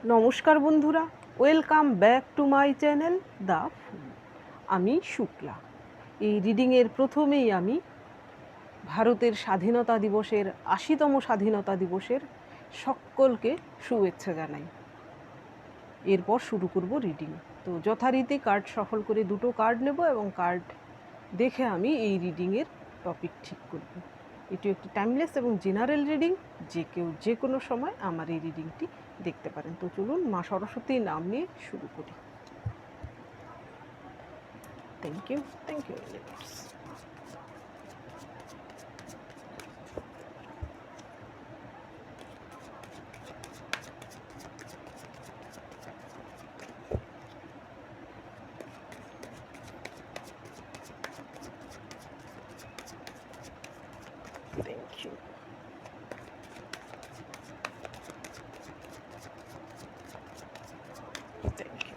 নমস্কার বন্ধুরা, welcome back to my channel the fool. আমি শুক্লা। এই রিডিংয়ের প্রথমেই আমি ভারতের স্বাধীনতা দিবসের ৮০তম স্বাধীনতা দিবসের সকলকে শুভেচ্ছা জানাই। এরপর শুরু করব রিডিং। তো যথারীতি কার্ড সফল করে দুটো কার্ড নেব এবং কার্ড দেখে আমি এই রিডিংয়ের টপিক ঠিক করব। এটি একটি টাইমলেস এবং জেনারেল রিডিং, যে কেউ যে কোনো সময় আমার এই রিডিংটি দেখতে পারেন। তো চলুন মা সরস্বতীর নাম নিয়ে শুরু করি। Thank you universe. Thank you. Thank you.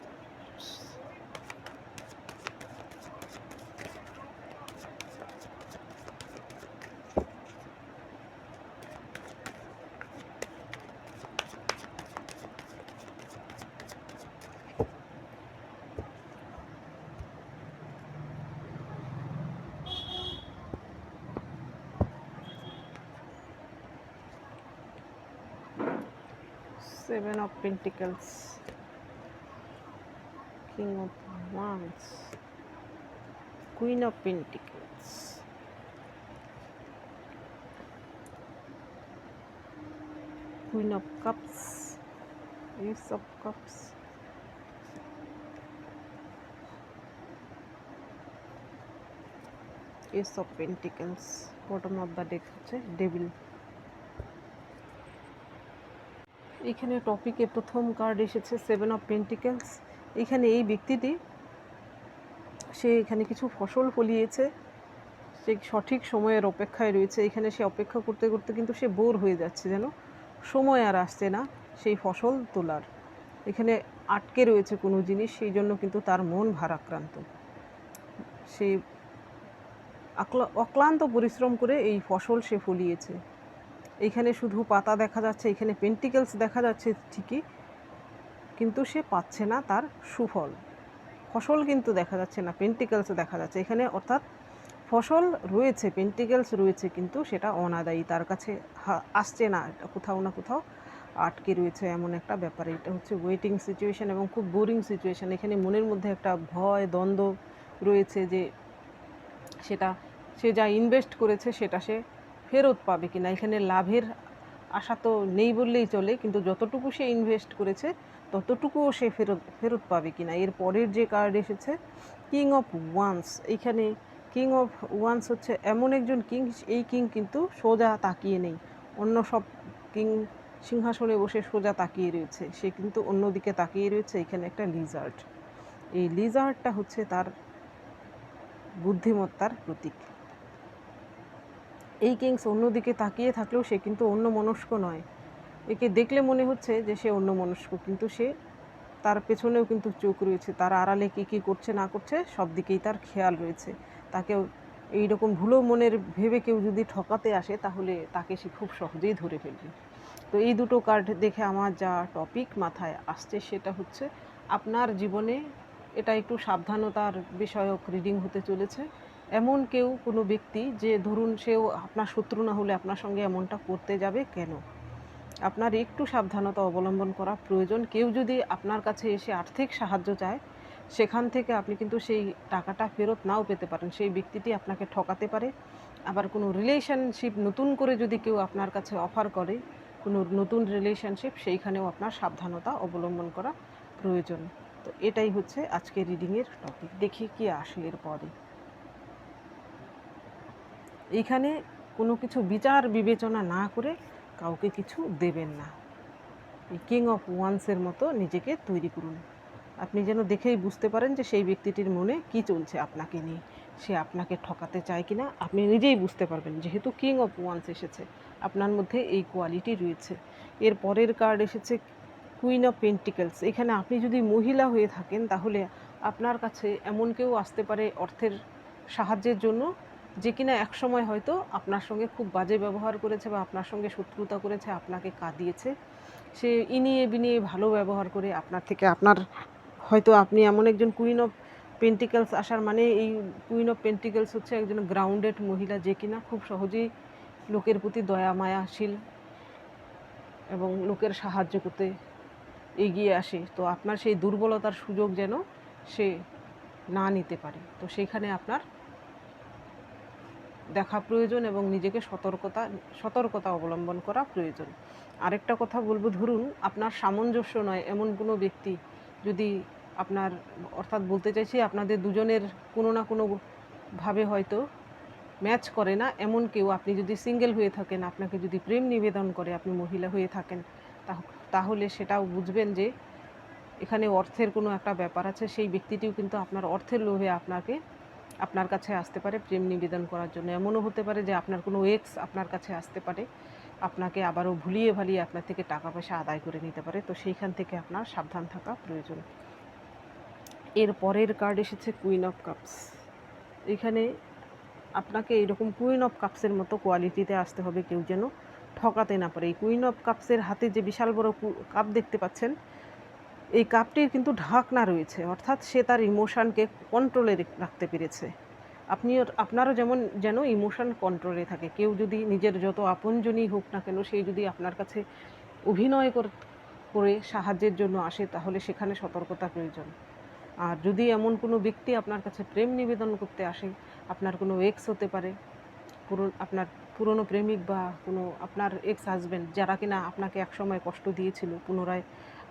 Seven of Pentacles, King of Wands, Queen of Pentacles, Queen of Cups, Ace of Cups, Ace of Pentacles, bottom of the deck হচ্ছে Devil। এখানে টপিকে প্রথম কার্ড এসেছে seven of pentacles. এখানে এই ব্যক্তিটি সে এখানে কিছু ফসল ফলিয়েছে, সে সঠিক সময়ের অপেক্ষায় রয়েছে। এখানে সে অপেক্ষা করতে করতে কিন্তু সে বোর হয়ে যাচ্ছে, যেন সময় আর আসছে না সেই ফসল তোলার। এখানে আটকে রয়েছে কোনো জিনিস, সেই জন্য কিন্তু তার মন ভারাক্রান্ত। সে অক্লান্ত পরিশ্রম করে এই ফসল সে ফলিয়েছে। এইখানে শুধু পাতা দেখা যাচ্ছে, এখানে পেন্টিকেলস দেখা যাচ্ছে ঠিকই, কিন্তু সে পাচ্ছে না তার সুফল। ফসল কিন্তু দেখা যাচ্ছে না, পেন্টিকেলস দেখা যাচ্ছে এখানে। অর্থাৎ ফসল রয়েছে, পেন্টিকেলস রয়েছে, কিন্তু সেটা অনাদায়ী, তার কাছে আসছে না, কোথাও না কোথাও আটকে রয়েছে, এমন একটা ব্যাপার। এটা হচ্ছে ওয়েটিং সিচুয়েশান এবং খুব বোরিং সিচুয়েশান। এখানে মনের মধ্যে একটা ভয় দ্বন্দ্ব রয়েছে যে সেটা সে যা ইনভেস্ট করেছে সেটা সে ফেরত পাবে কিনা। এখানে লাভের আশা তো নেই বললেই চলে, কিন্তু যতটুকু সে ইনভেস্ট করেছে ততটুকুও সে ফেরত পাবে কিনা। এর পরের যে কার্ড এসেছে কিং অফ ওয়ান্স। এইখানে কিং অফ ওয়ান্স হচ্ছে এমন একজন কিং, এই কিং কিন্তু সোজা তাকিয়ে নেই, অন্য সব কিং সিংহাসনে বসে সোজা তাকিয়ে রয়েছে, সে কিন্তু অন্যদিকে তাকিয়ে রয়েছে। এখানে একটা লিজার্ড, এই লিজার্ডটা হচ্ছে তার বুদ্ধিমত্তার প্রতীক। এই কিংস অন্যদিকে তাকিয়ে থাকলেও সে কিন্তু অন্য মনস্ক নয়। একে দেখলে মনে হচ্ছে যে সে অন্য মনস্ক, কিন্তু সে তার পেছনেও কিন্তু চোখ রয়েছে, তার আড়ালে কী কী করছে না করছে সব দিকেই তার খেয়াল রয়েছে। তাকেও এইরকম ভুলো মনের ভেবে কেউ যদি ঠকাতে আসে তাহলে তাকে সে খুব সহজেই ধরে ফেলবে। তো এই দুটো কার্ড দেখে আমার যা টপিক মাথায় আসছে সেটা হচ্ছে আপনার জীবনে এটা একটু সাবধানতার বিষয়ক রিডিং হতে চলেছে। এমন কেউ, কোনো ব্যক্তি, যে ধরুন সেও আপনার শত্রু না হলে আপনার সঙ্গে এমনটা করতে যাবে কেন, আপনার একটু সাবধানতা অবলম্বন করা প্রয়োজন। কেউ যদি আপনার কাছে এসে আর্থিক সাহায্য চায়, সেখান থেকে আপনি কিন্তু সেই টাকাটা ফেরত নাও পেতে পারেন, সেই ব্যক্তিটি আপনাকে ঠকাতে পারে। আবার কোনো রিলেশনশিপ নতুন করে যদি কেউ আপনার কাছে অফার করে, কোনো নতুন রিলেশনশিপ, সেইখানেও আপনার সাবধানতা অবলম্বন করা প্রয়োজন। তো এটাই হচ্ছে আজকে রিডিংয়ের টপিক। দেখি কি আসে এর পরে। এইখানে কোনো কিছু বিচার বিবেচনা না করে কাউকে কিছু দেবেন না। এই কিং অফ ওয়ান্সের মতো নিজেকে তৈরি করুন। আপনি যেন দেখেই বুঝতে পারেন যে সেই ব্যক্তিটির মনে কি চলছে আপনাকে নিয়ে, সে আপনাকে ঠকাতে চায় কিনা আপনি নিজেই বুঝতে পারবেন। যেহেতু কিং অফ ওয়ান্স এসেছে, আপনার মধ্যে এই কোয়ালিটি রয়েছে। এর পরের কার্ড এসেছে কুইন অফ পেন্টিকেলস। এখানে আপনি যদি মহিলা হয়ে থাকেন তাহলে আপনার কাছে এমন কেউ আসতে পারে অর্থের সাহায্যের জন্য, যে কিনা একসময় হয়তো আপনার সঙ্গে খুব বাজে ব্যবহার করেছে বা আপনার সঙ্গে শত্রুতা করেছে, আপনাকে কাঁদিয়েছে। সে ইনিয়ে বিনিয়ে ভালো ব্যবহার করে আপনার থেকে, আপনার হয়তো আপনি এমন একজন কুইন অফ পেন্টিকেলস আসার মানে, এই কুইন অফ পেন্টিকেলস হচ্ছে একজন গ্রাউন্ডেড মহিলা, যে কিনা খুব সহজেই লোকের প্রতি দয়া মায়াশীল এবং লোকের সাহায্য করতে এগিয়ে আসে। তো আপনার সেই দুর্বলতার সুযোগ যেন সে না নিতে পারে, তো সেইখানে আপনার দেখা প্রয়োজন এবং নিজেকে সতর্কতা অবলম্বন করা প্রয়োজন। আরেকটা কথা বলবো, ধরুন আপনার সামঞ্জস্য নয় এমন কোনো ব্যক্তি যদি আপনার, অর্থাৎ বলতে চাইছি আপনাদের দুজনের কোনো না কোনো ভাবে হয়তো ম্যাচ করে না এমন কেউ, আপনি যদি সিঙ্গেল হয়ে থাকেন, আপনাকে যদি প্রেম নিবেদন করে, আপনি মহিলা হয়ে থাকেন, তাহলে সেটাও বুঝবেন যে এখানে অর্থের কোনো একটা ব্যাপার আছে। সেই ব্যক্তিটিও কিন্তু আপনার অর্থের লোভে আপনার কাছে আসতে পারে প্রেম নিবেদন করার জন্য। এমনও হতে পারে যে আপনার কোনো এক্স আপনার কাছে আসতে পারে, আপনাকে আবারও ভুলিয়ে ভালিয়ে আপনার থেকে টাকা পয়সা আদায় করে নিতে পারে। তো সেইখান থেকে আপনার সাবধান থাকা প্রয়োজন। এর পরের কার্ড এসেছে কুইন অফ কাপস। এখানে আপনাকে এরকম কুইন অফ কাপসের মতো কোয়ালিটিতে আসতে হবে, কেউ যেন ঠকাতে না পারে। এই কুইন অফ কাপসের হাতে যে বিশাল বড় কাপ দেখতে পাচ্ছেন, এই কাপটির কিন্তু ঢাকনা রয়েছে, অর্থাৎ সে তার ইমোশনকে কন্ট্রোলে রাখতে পেরেছে। আপনারও যেন ইমোশন কন্ট্রোলে থাকে। কেউ যদি নিজের যত আপনজনই হোক না কেন, সেই যদি আপনার কাছে অভিনয় করে সাহায্যের জন্য আসে, তাহলে সেখানে সতর্কতা প্রয়োজন। আর যদি এমন কোনো ব্যক্তি আপনার কাছে প্রেম নিবেদন করতে আসে, আপনার কোনো এক্স হতে পারে, আপনার পুরনো প্রেমিক বা কোনো আপনার এক্স হাজব্যান্ড, যারা কিনা আপনাকে একসময় কষ্ট দিয়েছিল, পুনরায়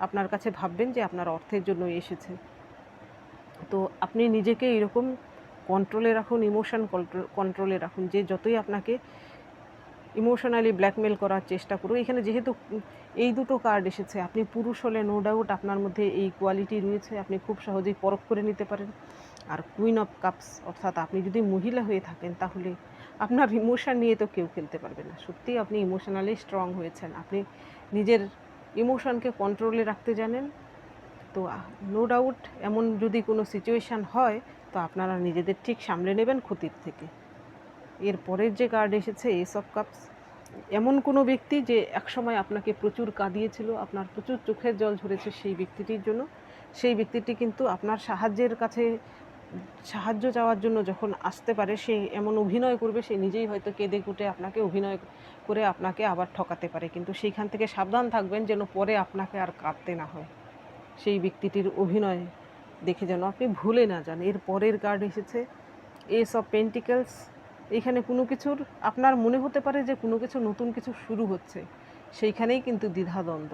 আপনার কাছে ভাববেন যে আপনার অর্থের জন্য এসেছে। তো আপনি নিজেকে এরকম কন্ট্রোলে রাখুন, ইমোশন কন্ট্রোলে রাখুন, যে যতই আপনাকে ইমোশনালি ব্ল্যাকমেল করার চেষ্টা করুন। এখানে যেহেতু এই দুটো কার্ড এসেছে, আপনি পুরুষ হলে নো ডাউট আপনার মধ্যে এই কোয়ালিটি রয়েছে, আপনি খুব সহজেই পরখ করে নিতে পারেন। আর কুইন অফ কাপস, অর্থাৎ আপনি যদি মহিলা হয়ে থাকেন, তাহলে আপনার ইমোশন নিয়ে তো কেউ খেলতে পারবে না। সত্যিই আপনি ইমোশনালি স্ট্রং হয়েছেন, আপনি নিজের ইমোশনকে কন্ট্রোলে রাখতে জানেন। তো নো ডাউট এমন যদি কোনো সিচুয়েশান হয়, তো আপনারা নিজেদের ঠিক সামলে নেবেন ক্ষতির থেকে। এর পরের যে কার্ড এসেছে এস অফ কাপস, এমন কোনো ব্যক্তি যে একসময় আপনাকে প্রচুর কাঁদিয়েছিল, আপনার প্রচুর চোখের জল ঝরেছে সেই ব্যক্তিটির জন্য। সেই ব্যক্তিটি কিন্তু আপনার সাহায্য চাওয়ার জন্য যখন আসতে পারে, সে এমন অভিনয় করবে, সে নিজেই হয়তো কেঁদে কুটে আপনাকে অভিনয় করে আপনাকে আবার ঠকাতে পারে। কিন্তু সেইখান থেকে সাবধান থাকবেন যেন পরে আপনাকে আর কাঁদতে না হয়, সেই ব্যক্তিটির অভিনয় দেখে যেন আপনি ভুলে না যান। এর পরের কার্ড এসেছে এস অফ পেন্টিকেলস। এখানে কোনো কিছুর আপনার মনে হতে পারে যে কোনো কিছু নতুন কিছু শুরু হচ্ছে, সেইখানেই কিন্তু দ্বিধাদ্বন্দ্ব।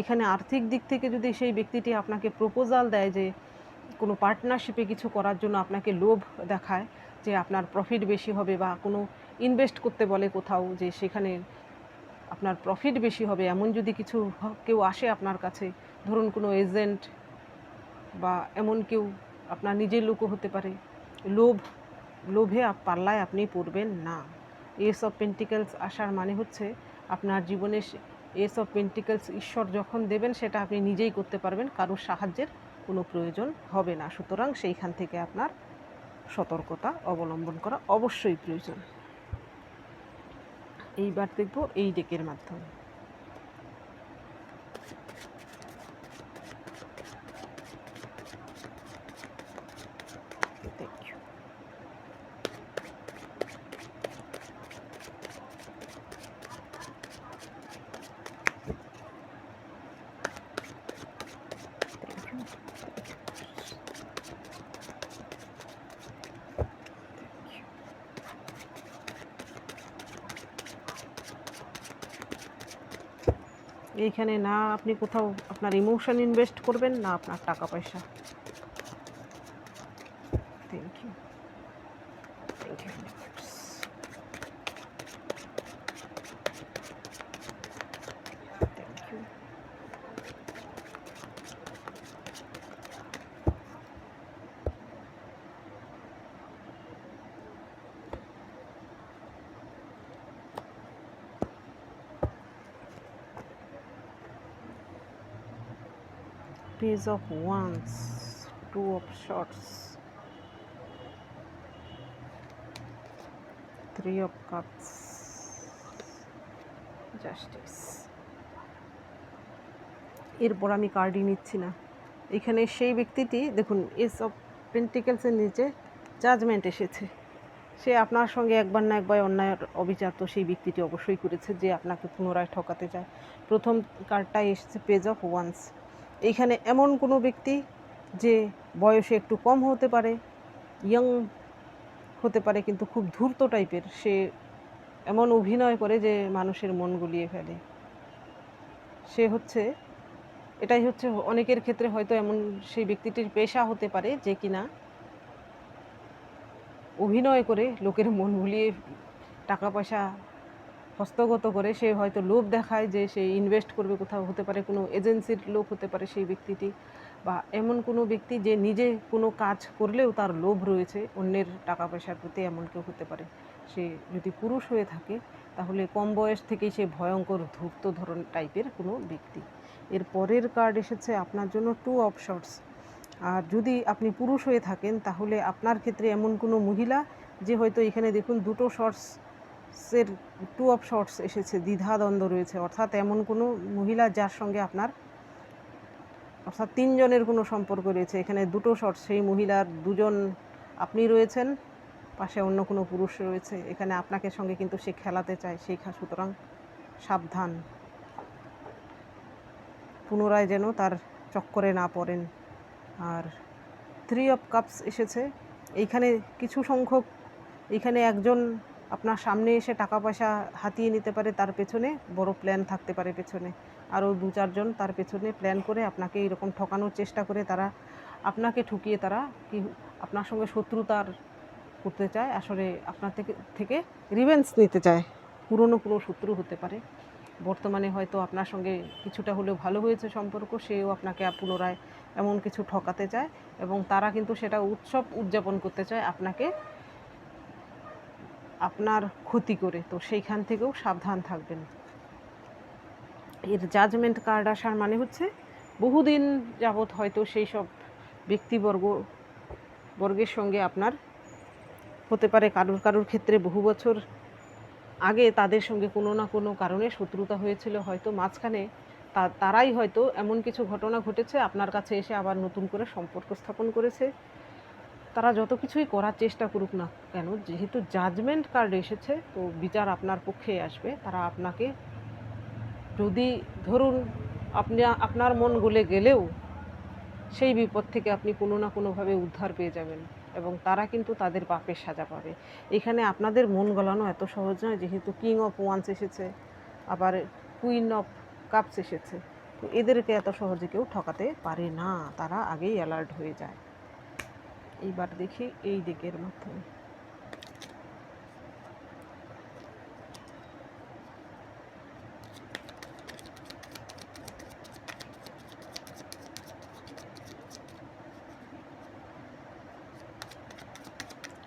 এখানে আর্থিক দিক থেকে যদি সেই ব্যক্তিটি আপনাকে প্রপোজাল দেয় যে কোনো পার্টনারশিপে কিছু করার জন্য, আপনাকে লোভ দেখায় যে আপনার প্রফিট বেশি হবে, বা কোনো ইনভেস্ট করতে বলে কোথাও যে সেখানে আপনার প্রফিট বেশি হবে, এমন যদি কেউ আসে আপনার কাছে, ধরুন কোনো এজেন্ট বা এমন কেউ, আপনার নিজের লোকও হতে পারে, লোভে পাল্লায় আপনি পড়বেন না। এস অফ পেন্টিকেলস আসার মানে হচ্ছে আপনার জীবনে এস অফ পেন্টিকেলস ঈশ্বর যখন দেবেন, সেটা আপনি নিজেই করতে পারবেন, কারোর সাহায্যের কোনো প্রয়োজন হবে না। সুতরাং সেইখান থেকে আপনার সতর্কতা অবলম্বন করা অবশ্যই প্রয়োজন। এইবার দেখব এই ডেকের মাধ্যমে। এইখানে না আপনি কোথাও আপনার ইমোশন ইনভেস্ট করবেন, না আপনার টাকা পয়সা। Thank you, thank you. Thank you. Page of Wands, Two of Swords, Three of Cups, Justice. এরপর আমি কার্ডই নিচ্ছি না। এখানে সেই ব্যক্তিটি দেখুন এস অফ পেন্টিকেলসের নিচে জাজমেন্ট এসেছে। সে আপনার সঙ্গে একবার না একবার অন্যায় অবিচার তো সেই ব্যক্তিটি অবশ্যই করেছে, যে আপনাকে পুনরায় ঠকাতে চায়। প্রথম কার্ডটাই এসেছে পেজ অফ ওয়ান্স। এইখানে এমন কোনো ব্যক্তি যে বয়সে একটু কম হতে পারে, ইয়ং হতে পারে, কিন্তু খুব ধূর্ত টাইপের, সে এমন অভিনয় করে যে মানুষের মন গুলিয়ে ফেলে। সে হচ্ছে, এটাই হচ্ছে অনেকের ক্ষেত্রে হয়তো এমন সেই ব্যক্তিটির পেশা হতে পারে যে কিনা অভিনয় করে লোকের মন ভুলিয়ে টাকা পয়সা হস্তগত করে। সে হয়তো লোভ দেখায় যে সে ইনভেস্ট করবে কোথাও, হতে পারে কোনো এজেন্সির লোক হতে পারে সেই ব্যক্তিটি, বা এমন কোনো ব্যক্তি যে নিজে কোনো কাজ করলেও তার লোভ রয়েছে অন্যের টাকা পয়সার প্রতি, এমন কেউ হতে পারে। সে যদি পুরুষ হয়ে থাকে তাহলে কম বয়স থেকেই সে ভয়ঙ্কর ধূর্ত ধরন টাইপের কোনো ব্যক্তি। এর পরের কার্ড এসেছে আপনার জন্য টু অফ শর্টস। আর যদি আপনি পুরুষ হয়ে থাকেন তাহলে আপনার ক্ষেত্রে এমন কোনো মহিলা যে হয়তো এখানে দেখুন দুটো শর্টসের টু অফ শর্টস এসেছে, দ্বিধাদ্বন্দ্ব রয়েছে, অর্থাৎ এমন কোনো মহিলা যার সঙ্গে আপনার, অর্থাৎ তিনজনের কোনো সম্পর্ক রয়েছে। এখানে দুটো শর্টস, সেই মহিলার দুজন আপনি রয়েছেন, পাশে অন্য কোনো পুরুষ রয়েছে। এখানে আপনাকে সঙ্গে কিন্তু সে খেলাতে চায়, সেই সুতরাং সাবধান, পুনরায় যেন তার চক্করে না পড়েন। আর থ্রি অফ কাপস এসেছে। এইখানে কিছু সংখ্যক, এইখানে একজন আপনার সামনে এসে টাকা পয়সা হাতিয়ে নিতে পারে, তার পেছনে বড় প্ল্যান থাকতে পারে পেছনে। আরও দু চারজন তার পেছনে প্ল্যান করে আপনাকে এরকম ঠকানোর চেষ্টা করে, তারা আপনাকে ঠকিয়ে তারা কি আপনার সঙ্গে শত্রুতার করতে চায়, আসলে আপনার থেকে রিভেঞ্জ নিতে চায়। পুরনো কোনো শত্রু হতে পারে, বর্তমানে হয়তো আপনার সঙ্গে কিছুটা হলেও ভালো হয়েছে সম্পর্ক, সেও আপনাকে পুনরায় এমন কিছু ঠকাতে চায়, এবং তারা কিন্তু সেটা উৎসব উদযাপন করতে চায় আপনাকে, আপনার ক্ষতি করে। তো সেইখান থেকেও সাবধান থাকবেন। এর জাজমেন্ট কার্ড আসার মানে হচ্ছে বহুদিন যাবৎ হয়তো সেই সব বর্গের সঙ্গে আপনার হতে পারে, কারুর ক্ষেত্রে বহু বছর আগে তাদের সঙ্গে কোনো না কোনো কারণে শত্রুতা হয়েছিল, হয়তো মাঝখানে তারাই হয়তো এমন কিছু ঘটনা ঘটেছে, আপনার কাছে এসে আবার নতুন করে সম্পর্ক স্থাপন করেছে। তারা যত কিছুই করার চেষ্টা করুক না কেন, যেহেতু জাজমেন্ট কার্ড এসেছে, তো বিচার আপনার পক্ষে আসবে। তারা আপনাকে, যদি ধরুন আপনার মন গলে গেলেও সেই বিপদ থেকে আপনি কোনো না কোনোভাবে উদ্ধার পেয়ে যাবেন, এবং তারা কিন্তু তাদের পাপের সাজা পাবে। এখানে আপনাদের মন গলানো এত সহজ নয়, যেহেতু কিং অফ ওয়ান্স এসেছে, আবার কুইন অফ কাপস এসেছে, তো এদেরকে এত সহজে কেউ ঠকাতে পারে না, তারা আগেই অ্যালার্ট হয়ে যায়। এইবার দেখি এই দিকের মাধ্যমে।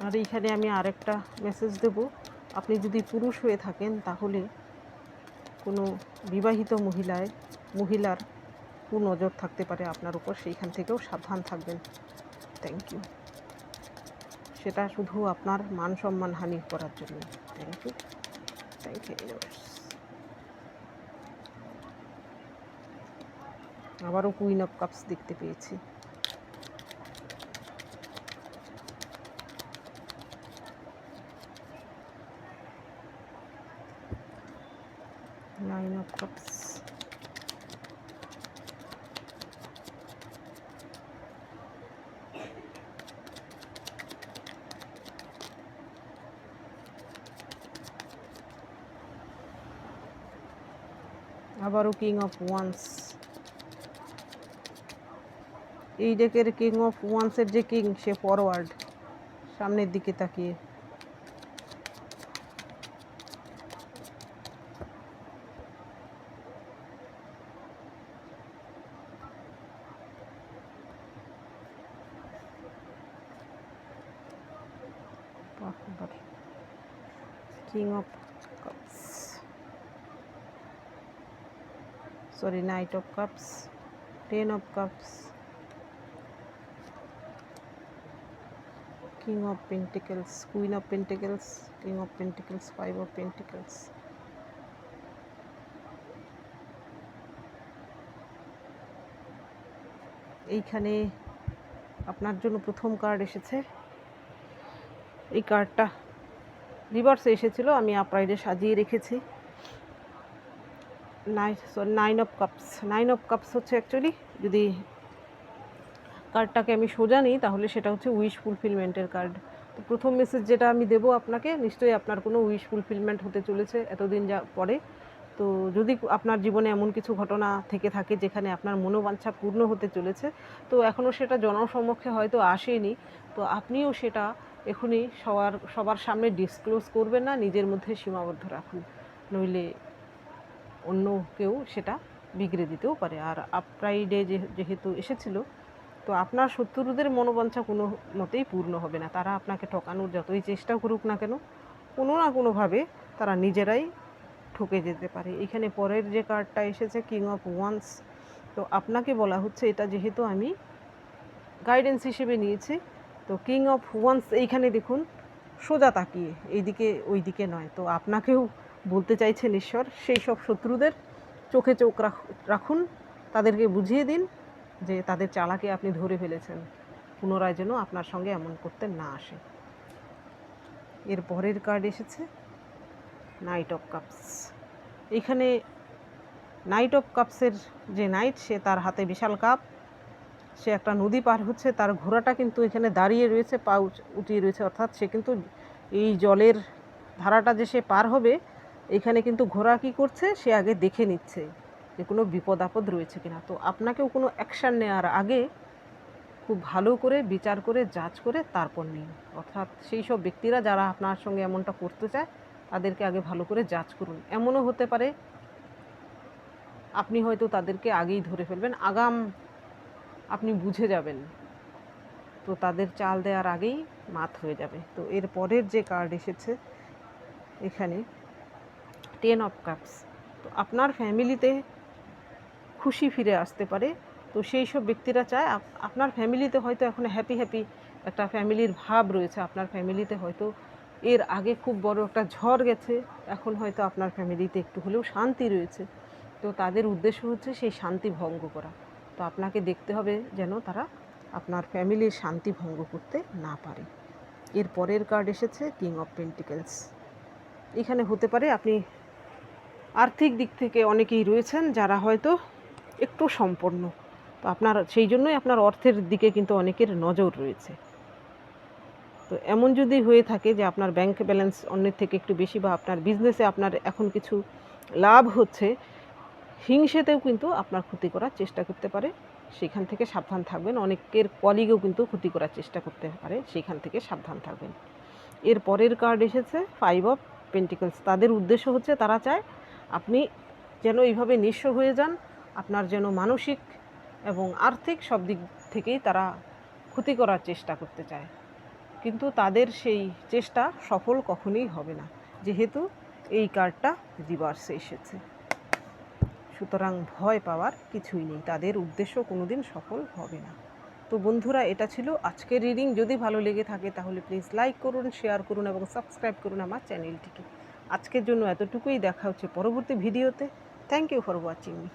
আর এইখানে আমি আরেকটা মেসেজ দেব, আপনি যদি পুরুষ হয়ে থাকেন তাহলে কোনো বিবাহিত মহিলার কুনজর থাকতে পারে আপনার উপর, সেইখান থেকেও সাবধান থাকবেন। Thank you. সেটা শুধু আপনার মান সম্মান হানি করার জন্য। Thank you universe. আবারও কুইন অফ কাপস দেখতে পেয়েছি। নাইন অফ কাপস, আবারও কিং অফ ওয়ান্স। এই ডেকের কিং অফ ওয়ান্সের যে কিং, সে ফরওয়ার্ড, সামনের দিকে তাকিয়ে। King of cups, sorry, night of cups, ten of cups, king of pentacles, queen of pentacles, king of pentacles, five of pentacles. এইখানে আপনার জন্য প্রথম কার্ড এসেছে। এই কার্ডটা রিভার্সে এসেছিল, আমি আপরাইটে সাজিয়ে রেখেছি। নাইন অফ কাপস হচ্ছে অ্যাকচুয়ালি, যদি কার্ডটাকে আমি সোজা নিই তাহলে সেটা হচ্ছে উইশ ফুলফিলমেন্টের কার্ড। তো প্রথম মেসেজ যেটা আমি দেবো আপনাকে, নিশ্চয়ই আপনার কোনো উইশ ফুলফিলমেন্ট হতে চলেছে এতদিন যা পরে। তো যদি আপনার জীবনে এমন কিছু ঘটনা থেকে থাকে যেখানে আপনার মনোবাঞ্ছা পূর্ণ হতে চলেছে, তো এখনও সেটা জনসমক্ষে হয়তো আসেনি, তো আপনিও সেটা এখনই সবার সামনে ডিসক্লোজ করবেন না, নিজের মধ্যে সীমাবদ্ধ রাখুন, নইলে অন্য কেউ সেটা বিগড়ে দিতেও পারে। আর আপরাইডে যেহেতু এসেছিল, তো আপনার শত্রুদের মনোবাঞ্ছা কোনো মতেই পূর্ণ হবে না। তারা আপনাকে ঠকানোর যতই চেষ্টা করুক না কেন, কোনো না কোনোভাবে তারা নিজেরাই ঠকে যেতে পারে। এখানে পরের যে কার্ডটা এসেছে কিং অফ ওয়ান্স, তো আপনাকে বলা হচ্ছে, এটা যেহেতু আমি গাইডেন্স হিসেবে নিয়েছি, তো কিং অফ ওয়ান্স এইখানে দেখুন সোজা তাকিয়ে, এইদিকে ওই দিকে নয়। তো আপনাকেও বলতে চাইছেন ঈশ্বর, সেই সব শত্রুদের চোখে চোখ রাখুন, তাদেরকে বুঝিয়ে দিন যে তাদের চালাকে আপনি ধরে ফেলেছেন, পুনরায় যেন আপনার সঙ্গে এমন করতে না আসে। এর পরের কার্ড এসেছে নাইট অফ কাপস। এইখানে নাইট অফ কাপসের যে নাইট, সে তার হাতে বিশাল কাপ, সে একটা নদী পার হচ্ছে, তার ঘোড়াটা কিন্তু এখানে দাঁড়িয়ে রয়েছে, পা উঠিয়ে রয়েছে, অর্থাৎ সে কিন্তু এই জলের ধারাটা যে সে পার হবে, এখানে কিন্তু ঘোড়া কী করছে, সে আগে দেখে নিচ্ছে যে কোনো বিপদ আপদ রয়েছে কিনা। তো আপনাকেও কোনো অ্যাকশান নেওয়ার আগে খুব ভালো করে বিচার করে যাচ করে তারপর নিন। অর্থাৎ সেই সব ব্যক্তিরা যারা আপনার সঙ্গে এমনটা করতে চায়, তাদেরকে আগে ভালো করে যাচ করুন। এমনও হতে পারে আপনি হয়তো তাদেরকে আগেই ধরে ফেলবেন, আগাম আপনি বুঝে যাবেন, তো তাদের চাল দেওয়ার আগেই মাত হয়ে যাবে। তো এর পরের যে কার্ড এসেছে এখানে 10 অফ কাপস, তো আপনার ফ্যামিলিতে খুশি ফিরে আসতে পারে। তো সেই সব ব্যক্তিরা চায় আপনার ফ্যামিলিতে হয়তো এখন হ্যাপি একটা ফ্যামিলির ভাব রয়েছে, আপনার ফ্যামিলিতে হয়তো এর আগে খুব বড় একটা ঝড় গেছে, এখন হয়তো আপনার ফ্যামিলিতে একটু হলেও শান্তি রয়েছে। তো তাদের উদ্দেশ্য হচ্ছে সেই শান্তি ভঙ্গ করা। তো আপনাকে দেখতে হবে যেন তারা আপনার ফ্যামিলির শান্তি ভঙ্গ করতে না পারে। এর পরের কার্ড এসেছে কিং অফ পেন্টিকেলস। এখানে হতে পারে আপনি আর্থিক দিক থেকে অনেকেই রয়েছেন যারা হয়তো একটু সম্পন্ন, তো আপনার সেই জন্যই আপনার অর্থের দিকে কিন্তু অনেকের নজর রয়েছে। তো এমন যদি হয়ে থাকে যে আপনার ব্যাংক ব্যালেন্স অন্যের থেকে একটু বেশি, বা আপনার বিজনেসে আপনার এখন কিছু লাভ হচ্ছে, হিংসেতেও কিন্তু আপনার ক্ষতি করার চেষ্টা করতে পারে, সেখান থেকে সাবধান থাকবেন। অনেকের কলিগও কিন্তু ক্ষতি করার চেষ্টা করতে পারে, সেখান থেকে সাবধান থাকবেন। এর পরের কার্ড এসেছে 5 অফ পেন্টিকলস। তাদের উদ্দেশ্য হচ্ছে, তারা চায় আপনি যেন এইভাবে নিঃস্ব হয়ে যান, আপনার যেন মানসিক এবং আর্থিক সব দিক থেকেই তারা ক্ষতি করার চেষ্টা করতে চায়, কিন্তু তাদের সেই চেষ্টা সফল কখনোই হবে না, যেহেতু এই কার্ডটা রিভার্সে এসেছে। সুতরাং ভয় পাওয়ার কিছুই নেই, তাদের উদ্দেশ্য কোনোদিন সফল হবে না। তো বন্ধুরা, এটা ছিল আজকের রিডিং। যদি ভালো লেগে থাকে তাহলে প্লিজ লাইক করুন, শেয়ার করুন এবং সাবস্ক্রাইব করুন আমার চ্যানেলটিকে। আজকের জন্য এতটুকুই, দেখা হচ্ছে পরবর্তী ভিডিওতে। Thank you for watching me.